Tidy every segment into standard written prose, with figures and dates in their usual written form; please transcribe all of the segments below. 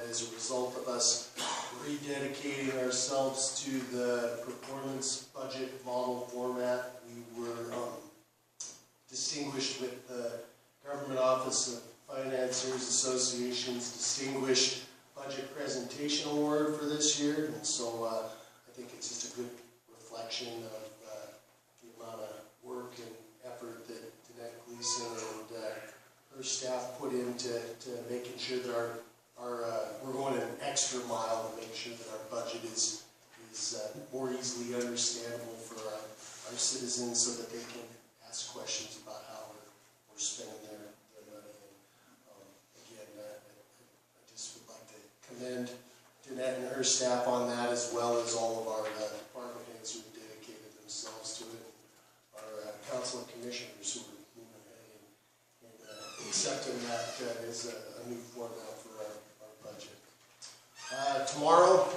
as a result of us rededicating ourselves to the performance budget model format, we were distinguished with the Government Office of Financiers Association's Distinguished Budget Presentation Award for this year, and so I think it's just a good reflection of the amount of work and effort that Danette Gleason and her staff put into making sure that we're going an extra mile to make sure that our budget is more easily understandable for our citizens, so that they can ask questions about how we're spending their money. And again, I just would like to commend Danette and her staff on that, as well as all of our department heads who have dedicated themselves to it, and our council and commissioners who are moving ahead and accepting that as a new format for our budget. Tomorrow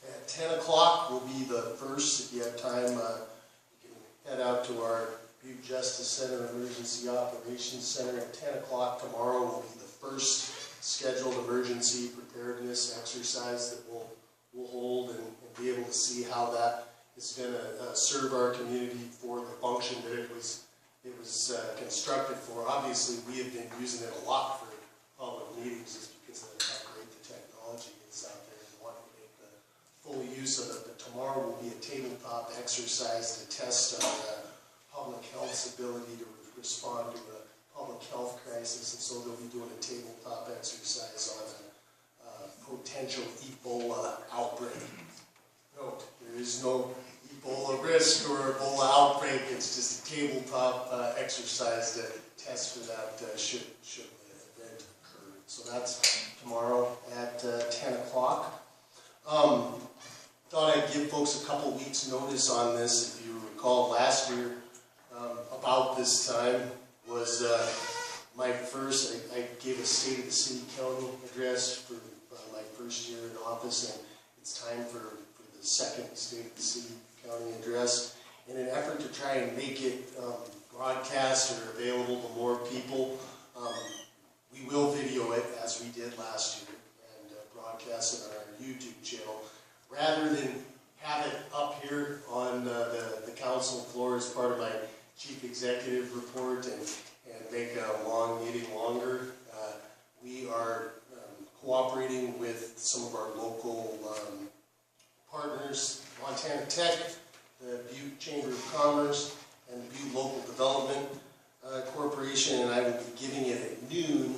at 10 o'clock will be the first. If you have time, you can head out to our Butte Justice Center Emergency Operations Center at 10 o'clock tomorrow. Will be the first scheduled emergency preparedness exercise that we'll hold, and be able to see how that is going to serve our community for the function that it was constructed for. Obviously, we have been using it a lot for public meetings just because of how great the technology is out there, and want to make the full use of it. But tomorrow will be a tabletop exercise to test our public health's ability to respond to a public health crisis, and so they'll be doing a tabletop exercise on a potential Ebola outbreak. Note, there is no Ebola risk or Ebola outbreak. It's just a tabletop exercise to test for that should the event occur. So that's tomorrow at 10 o'clock. Thought I'd give folks a couple weeks notice on this. If you recall, last year about this time was my first, I gave a State of the City County address for my first year in office, and it's time for the second State of the City County address. In an effort to try and make it broadcast or available to more people, we will video it as we did last year and broadcast it on our YouTube channel, rather than have it up here on the council floor as part of my chief executive report and make a long meeting longer. We are cooperating with some of our local partners, Montana Tech, the Butte Chamber of Commerce, and the Butte Local Development Corporation, and I will be giving it at noon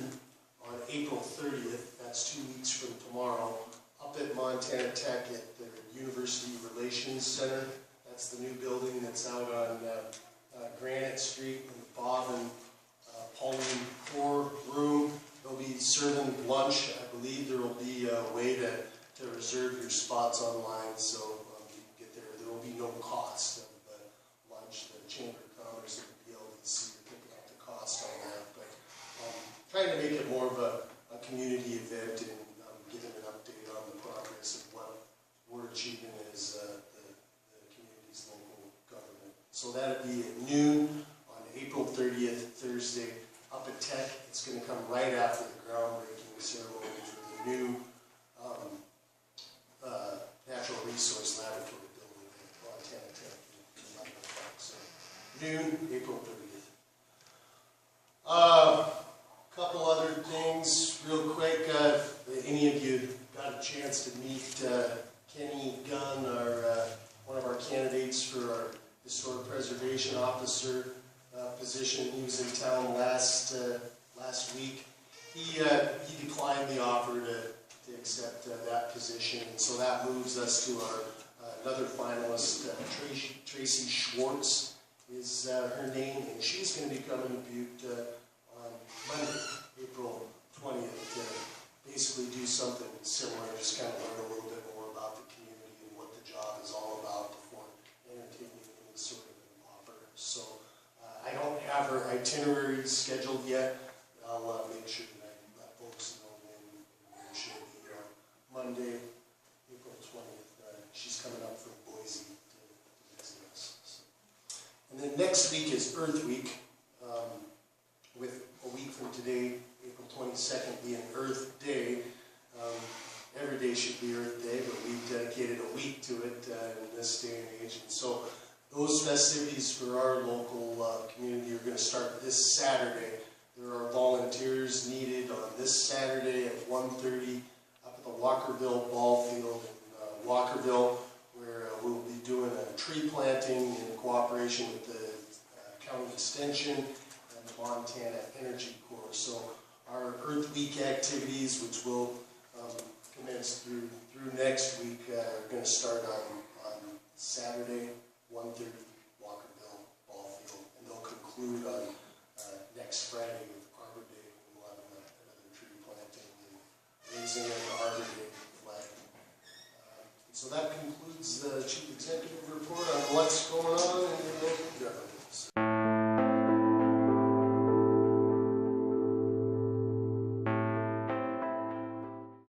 on April 30th, that's 2 weeks from tomorrow, up at Montana Tech at the University Relations Center. That's the new building that's out on Granite Street in the Bob and Pauline 4 room. They'll be serving lunch. I believe there will be a way to reserve your spots online, so you can get there. There will be no cost of the lunch. The Chamber of Commerce will be able to see you're picking up the cost on that. But trying to make it more of a community event and giving an update on the progress of what we're achieving as the community's local government. So that'll be at noon on April 30th, Thursday, up at Tech. It's going to come right after the groundbreaking ceremony for the new Natural Resource Laboratory building at Montana Tech in 11 o'clock. So noon, April 30th. Couple other things real quick. Any of you got a chance to meet Kenny Gunn, one of our candidates for our Historic Preservation Officer position? He was in town last week. He declined the offer to accept that position, and so that moves us to our another finalist, Tracy Schwartz is her name, and she's going to be coming to Butte on Monday, April 20th, to basically do something similar, just kind of learn a little bit more about the community and what the job is all about before entertaining any sort of an offer. So I don't have her itinerary scheduled yet. I'll make sure that I let folks know when she'll be on Monday, April 20th. She's coming up from Boise to visit us. So. And then next week is Earth Week, with a week from today, April 22nd, being Earth Day. Monday should be Earth Day, but we've dedicated a week to it in this day and age. And so those festivities for our local community are going to start this Saturday. There are volunteers needed on this Saturday at 1:30 up at the Walkerville Ball Field in Walkerville, where we'll be doing a tree planting in cooperation with the County Extension and the Montana Energy Corps. So our Earth Week activities, which will commence through next week, are going to start on Saturday, 1:30 Walkerville Ball Field, and they'll conclude on next Friday with Arbor Day. We'll have another tree planting and raising of the Arbor Day flag. So that concludes the Chief Executive report on what's going on in the local government.